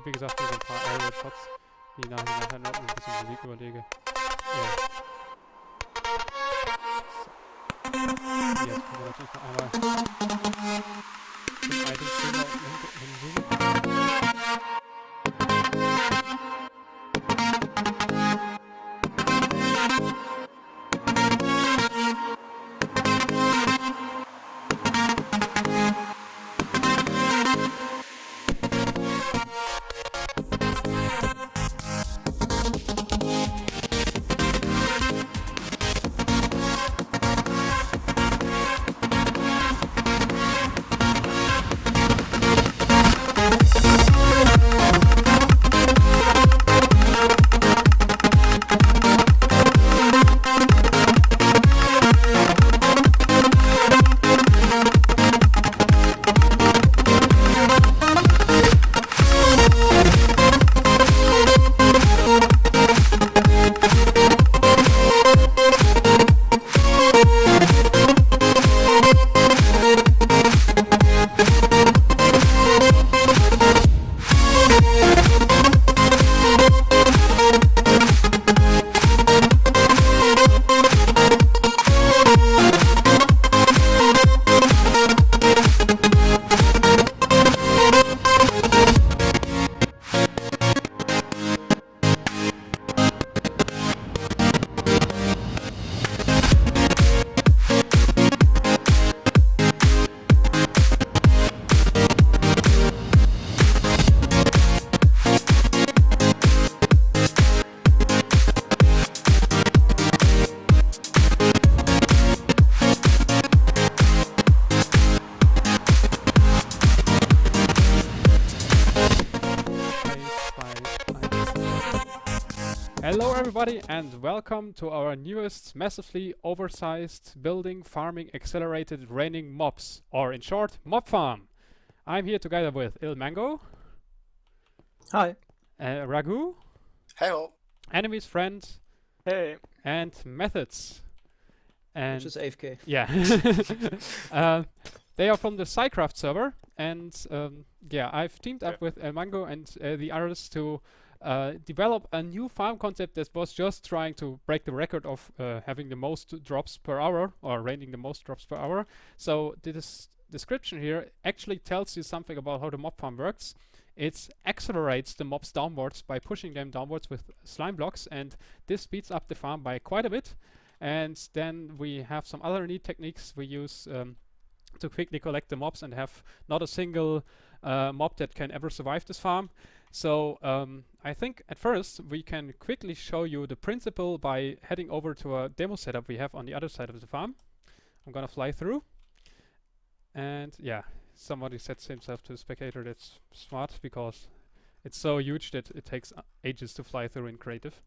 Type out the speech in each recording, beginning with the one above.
wie gesagt, nur so ein paar Aerial Shots, die ich nachher noch ein bisschen Musik überlege. Ja. So. Jetzt können wir natürlich noch einmal zum Item-Streamer hinzoomen. Hello everybody and welcome to our newest massively oversized building farming accelerated raining mobs, or in short, M.O.B.F.A.R.M. I'm here together with ILMANGO. Hi. Ragu. Hello. Enemy's friend. Hey. And Methods. And Which is AFK. Yeah. They are from the SciCraft server, and yeah, I've teamed up with ILMANGO and the others to develop a new farm concept that was just trying to break the record of having the most drops per hour, or raining the most drops per hour. So this description here actually tells you something about how the mob farm works. It accelerates the mobs downwards by pushing them downwards with slime blocks, and this speeds up the farm by quite a bit. And then we have some other neat techniques we use to quickly collect the mobs and have not a single mob that can ever survive this farm. So I think at first we can quickly show you the principle by heading over to a demo setup we have on the other side of the farm. I'm gonna fly through, and yeah, somebody sets himself to a spectator. That's smart because it's so huge that it takes ages to fly through in creative.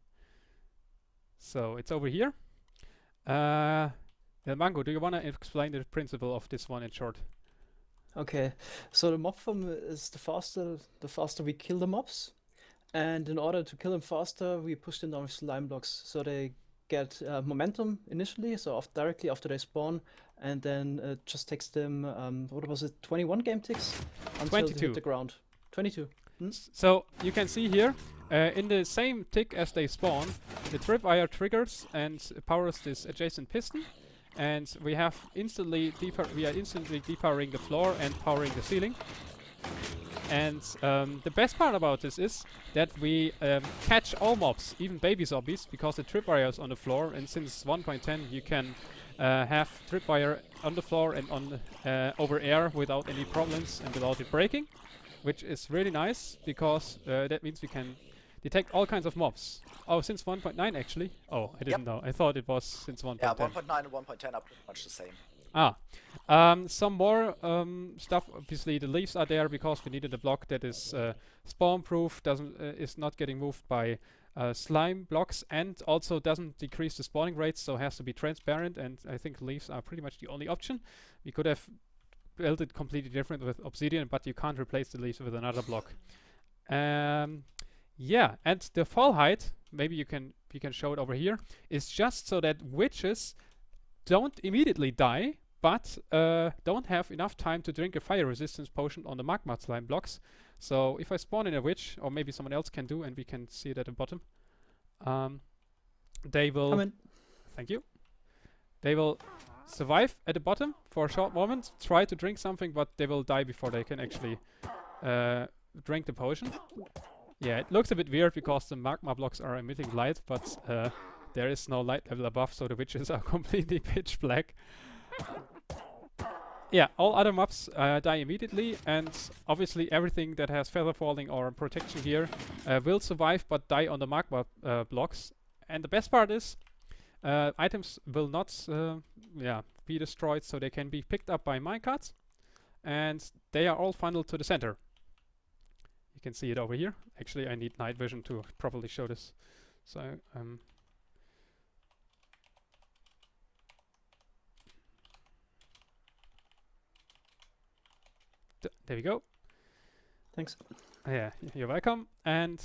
So it's over here. Mango, do you want to explain the principle of this one in short? Okay, so the mob farm is the faster we kill the mobs, and in order to kill them faster, we push them down with slime blocks, so they get momentum initially, so directly after they spawn, and then it just takes them, what was it, 21 game ticks until 22. they hit the ground. 22. So you can see here, in the same tick as they spawn, the tripwire triggers and powers this adjacent piston. And we are instantly depowering the floor and powering the ceiling. And the best part about this is that we catch all mobs, even baby zombies, because the tripwire is on the floor. And since 1.10 you can have tripwire on the floor and on over air without any problems and without it breaking, which is really nice because that means we can detect all kinds of mobs. Oh, since 1.9 actually? Oh, I didn't know. I thought it was since 1.10. Yeah, 1.9 and 1.10 are pretty much the same. Some more stuff. Obviously, the leaves are there because we needed a block that is spawn-proof, is not getting moved by slime blocks, and also doesn't decrease the spawning rates, so has to be transparent. And I think leaves are pretty much the only option. We could have built it completely different with obsidian, but you can't replace the leaves with another block. Yeah, and the fall height, maybe you can show it over here, is just so that witches don't immediately die, but don't have enough time to drink a fire resistance potion on the magma slime blocks. So if I spawn in a witch, or maybe someone else can do, and we can see it at the bottom, they will. Come in. Thank you. They will survive at the bottom for a short moment, try to drink something, but they will die before they can actually drink the potion. Yeah, it looks a bit weird because the magma blocks are emitting light, but there is no light level above, so the witches are completely pitch black. Yeah, all other mobs die immediately, and obviously everything that has feather falling or protection here will survive but die on the magma blocks. And the best part is, items will not be destroyed, so they can be picked up by minecarts, and they are all funneled to the center. You can see it over here. Actually, I need night vision to properly show this. So, there we go. Thanks. Yeah, you're welcome. And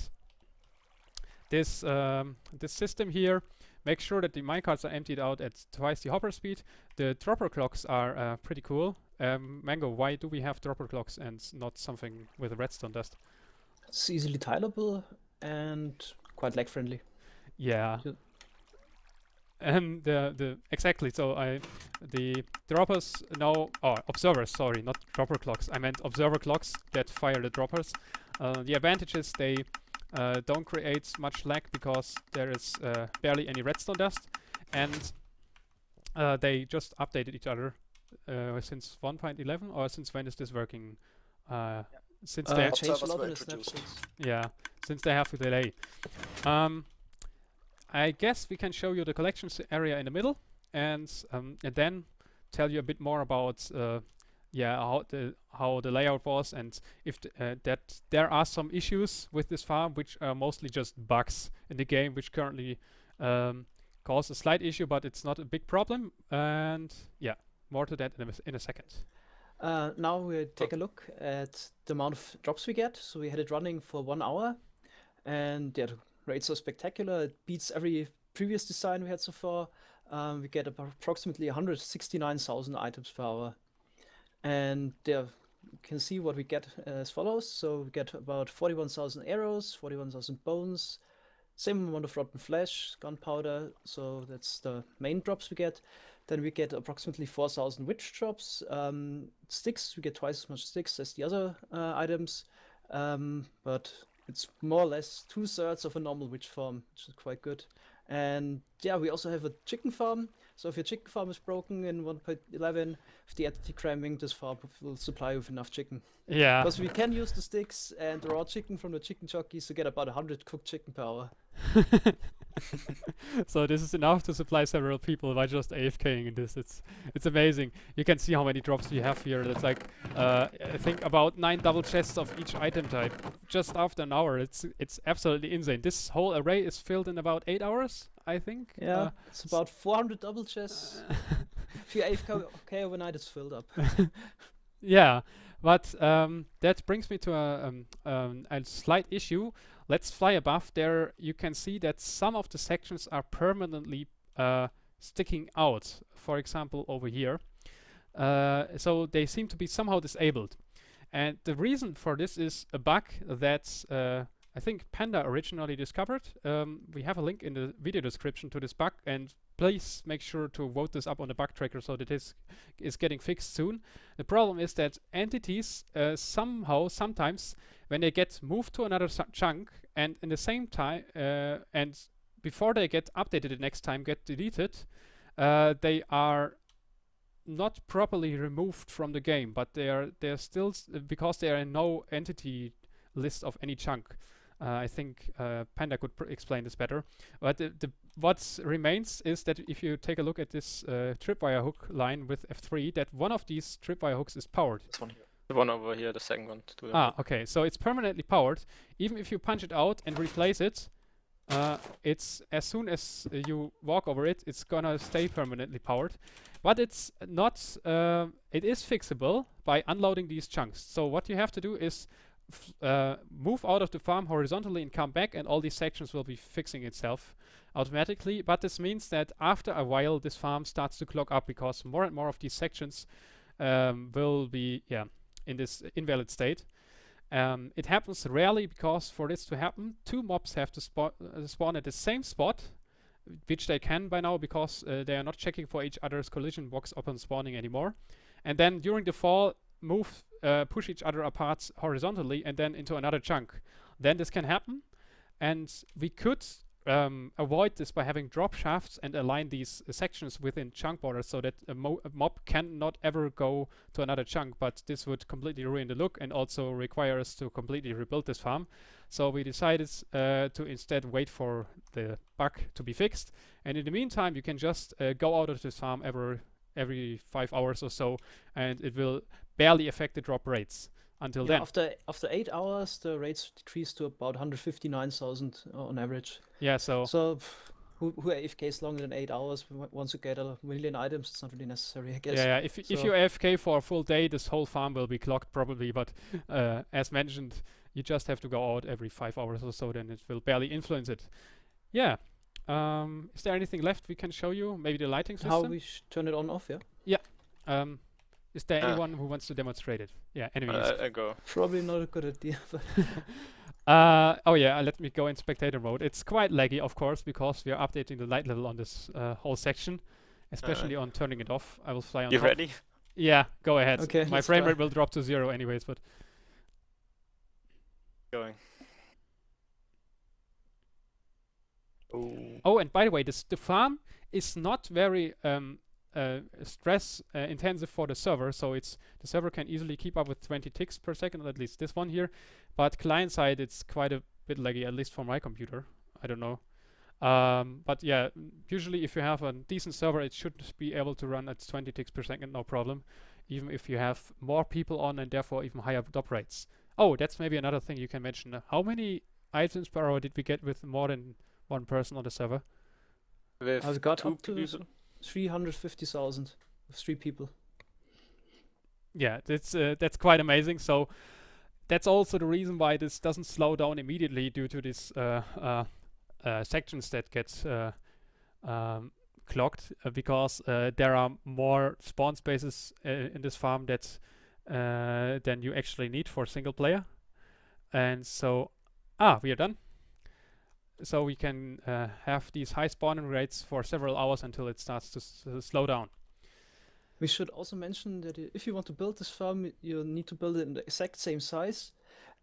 this this system here makes sure that the minecarts are emptied out at twice the hopper speed. The dropper clocks are pretty cool. Mango, why do we have dropper clocks and not something with redstone dust? It's easily tileable and quite lag friendly. Yeah. Yep. Exactly. So the droppers now, observers. Sorry, not dropper clocks. I meant observer clocks that fire the droppers. The advantage is they don't create much lag because there is barely any redstone dust, and they just updated each other since 1.11, or since when is this working? Since they Changed a Observers lot were in the introduced. snapshots. yeah, since they have to delay. I guess we can show you the collections area in the middle, and then tell you a bit more about how the layout was, and if that there are some issues with this farm, which are mostly just bugs in the game, which currently cause a slight issue, but it's not a big problem. And yeah, more to that in a second. Now we take a look at the amount of drops we get. So we had it running for 1 hour, and yeah, the rates are spectacular. It beats every previous design we had so far. We get approximately 169,000 items per hour. And there you can see what we get as follows. So we get about 41,000 arrows, 41,000 bones, same amount of rotten flesh, gunpowder, so that's the main drops we get. Then we get approximately 4,000 witch drops. Sticks, we get twice as much sticks as the other items, but it's more or less 2/3 of a normal witch farm, which is quite good. And yeah, we also have a chicken farm. So if your chicken farm is broken in 1.11, with the anti-cramming, this farm will supply you with enough chicken. Yeah. Because we can use the sticks and the raw chicken from the chicken jockeys to get about 100 cooked chicken per hour. So this is enough to supply several people by just AFKing in this. It's amazing. You can see how many drops we have here. That's like I think about 9 double chests of each item type just after an hour. It's absolutely insane. This whole array is filled in about 8 hours, I think. Yeah, it's about 400 double chests. If you AFK overnight, it's filled up. Yeah, but that brings me to a slight issue. Let's fly above. There you can see that some of the sections are permanently sticking out. For example, over here. So they seem to be somehow disabled. And the reason for this is a bug that I think Panda originally discovered. We have a link in the video description to this bug, and please make sure to vote this up on the bug tracker so that this is getting fixed soon. The problem is that entities sometimes, when they get moved to another chunk, and in the same time, and before they get updated the next time, get deleted, they are not properly removed from the game, but they're still because they are in no entity list of any chunk. I think Panda could explain this better. But what remains is that if you take a look at this tripwire hook line with F3, that one of these tripwire hooks is powered. This one here. The one over here, the second one. To the Okay. So it's permanently powered. Even if you punch it out and replace it, it's as soon as you walk over it, it's gonna stay permanently powered. But it's not. It is fixable by unloading these chunks. So what you have to do is move out of the farm horizontally and come back, and all these sections will be fixing itself. automatically, but this means that after a while this farm starts to clog up because more and more of these sections will be in this invalid state. It happens rarely because for this to happen, 2 mobs have to spawn at the same spot, which they can by now because they are not checking for each other's collision box upon spawning anymore. And then during the fall, push each other apart horizontally and then into another chunk. Then this can happen, and we could avoid this by having drop shafts and align these sections within chunk borders so that a mob cannot ever go to another chunk, but this would completely ruin the look and also require us to completely rebuild this farm. So we decided to instead wait for the bug to be fixed, and in the meantime you can just go out of this farm every 5 hours or so, and it will barely affect the drop rates until then. After 8 hours, the rates decrease to about 159,000 on average. Yeah, so who AFKs longer than 8 hours, once you get a million items, it's not really necessary, I guess. Yeah, if you AFK for a full day, this whole farm will be clocked probably, but as mentioned, you just have to go out every 5 hours or so, then it will barely influence it. Yeah. Is there anything left we can show you? Maybe the lighting system? How we turn it on off, yeah? Yeah. Is there anyone who wants to demonstrate it? Yeah, anyways. I go. Probably not a good idea, but... oh yeah, let me go in spectator mode. It's quite laggy, of course, because we are updating the light level on this whole section, especially on turning it off. I will fly on You top. ready? Yeah, go ahead. Okay, My let's frame try. rate will drop to 0 anyways, but... Going. Oh, and by the way, the farm is not very stress intensive for the server, so the server can easily keep up with 20 ticks per second, at least this one here, but client side it's quite a bit laggy, at least for my computer. I don't know, but yeah, usually if you have a decent server, it should be able to run at 20 ticks per second, no problem, even if you have more people on and therefore even higher drop rates. Oh, that's maybe another thing you can mention. How many items per hour did we get with more than one person on the server? With I've got 2 up to people? 350,000 with 3 people. Yeah, that's quite amazing. So that's also the reason why this doesn't slow down immediately due to these sections that get clogged, because there are more spawn spaces in this farm that than you actually need for single player. And so, we are done. So we can have these high spawning rates for several hours until it starts to slow down. We should also mention that if you want to build this farm, you need to build it in the exact same size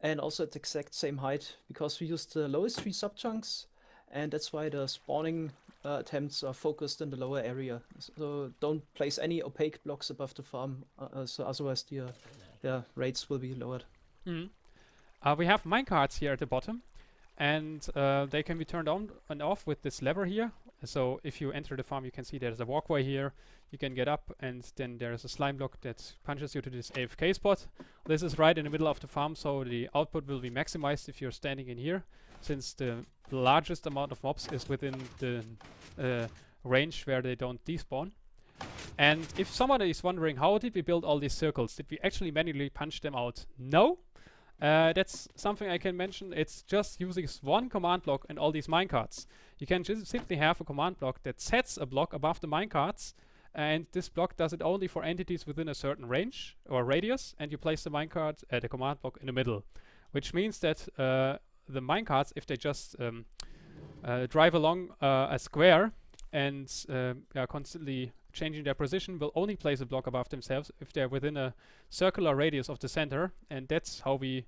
and also at the exact same height, because we use the lowest 3 subchunks, and that's why the spawning attempts are focused in the lower area. So don't place any opaque blocks above the farm, so otherwise the rates will be lowered. We have minecarts here at the bottom, and they can be turned on and off with this lever here. So if you enter the farm, you can see there's a walkway here. You can get up, and then there's a slime block that punches you to this AFK spot. This is right in the middle of the farm, so the output will be maximized if you're standing in here, since the largest amount of mobs is within the range where they don't despawn. And if somebody is wondering, how did we build all these circles? Did we actually manually punch them out? No. That's something I can mention. It's just using one command block and all these minecarts. You can just simply have a command block that sets a block above the minecarts, and this block does it only for entities within a certain range or radius, and you place the minecart at the command block in the middle, which means that the minecarts, if they just drive along a square and are constantly changing their position, will only place a block above themselves if they're within a circular radius of the center, and that's how we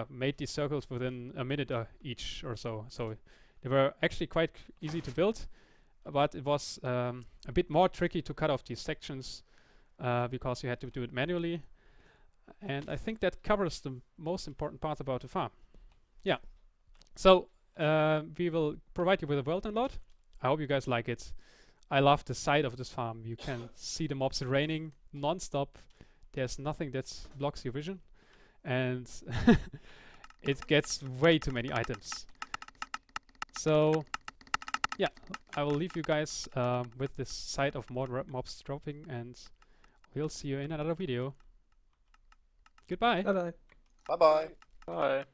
made these circles within a minute each or so. So they were actually quite easy to build, but it was a bit more tricky to cut off these sections because you had to do it manually. And I think that covers the most important part about the farm. Yeah. So we will provide you with a world download. I hope you guys like it. I love the side of this farm. You can see the mobs raining non-stop. There's nothing that blocks your vision, and it gets way too many items. So yeah, I will leave you guys with this side of more mobs dropping, and we'll see you in another video. Goodbye. Bye-bye. Bye-bye. Bye.